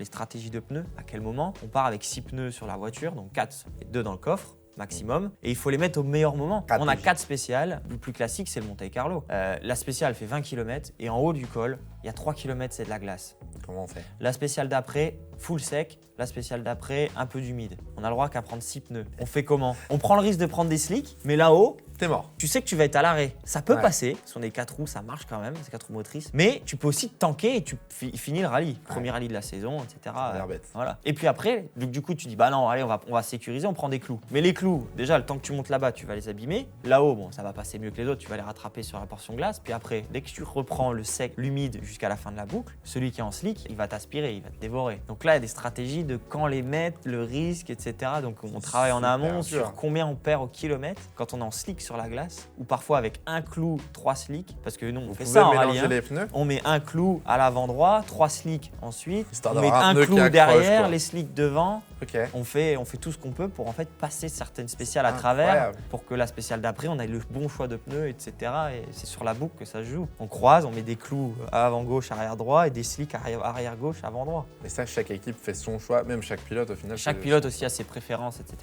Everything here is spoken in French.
les stratégies de pneus, à quel moment. On part avec 6 pneus sur la voiture, donc 4 et 2 dans le coffre maximum, et il faut les mettre au meilleur moment. On a 4 spéciales. Le plus classique, c'est le Monte Carlo. La spéciale fait 20 km et en haut du col, il y a 3 km, c'est de la glace. Comment on fait? La spéciale d'après, full sec. La spéciale d'après, un peu d'humide. On a le droit qu'à prendre 6 pneus. On fait comment? On prend le risque de prendre des slicks, mais là-haut, T'es mort. tu sais que tu vas être à l'arrêt. Ça peut Ouais. passer. Ce sont des 4 roues, ça marche quand même, c'est 4 roues motrices. Mais tu peux aussi te tanker et tu finis le rallye. Premier rallye de la saison, etc. Ça a l'air bête. Voilà. Et puis après, du coup, tu dis, bah non, allez, on va sécuriser, on prend des clous. Mais les clous, déjà, le temps que tu montes là-bas, tu vas les abîmer. Là-haut, bon, ça va passer mieux que les autres, tu vas les rattraper sur la portion glace. Puis après, dès que tu reprends le sec, l'humide jusqu'à la fin de la boucle, celui qui est en slick, il va t'aspirer, il va te dévorer. Donc là, il y a des stratégies de quand les mettre, le risque, etc. Donc on travaille en Super amont dur. sur combien on perd au kilomètre quand on est en slick sur la glace, ou parfois avec un clou, 3 slicks, parce que nous, on Vous fait pouvez ça en rallye. mélanger les pneus? On met un clou à l'avant droit, 3 slicks ensuite, Histoire on met d'avoir un un pneu clou qui accroche, derrière, quoi. les slicks devant. Ok. On fait tout ce qu'on peut pour en fait passer certaines spéciales à Incroyable. travers pour que la spéciale d'après, on ait le bon choix de pneus, etc. Et c'est sur la boucle que ça se joue. On croise, on met des clous avant gauche, arrière droit et des slicks arrière gauche, avant droit. Mais ça, chaque équipe fait son choix, même chaque pilote au final. Chaque fait pilote son aussi a ses préférences, etc.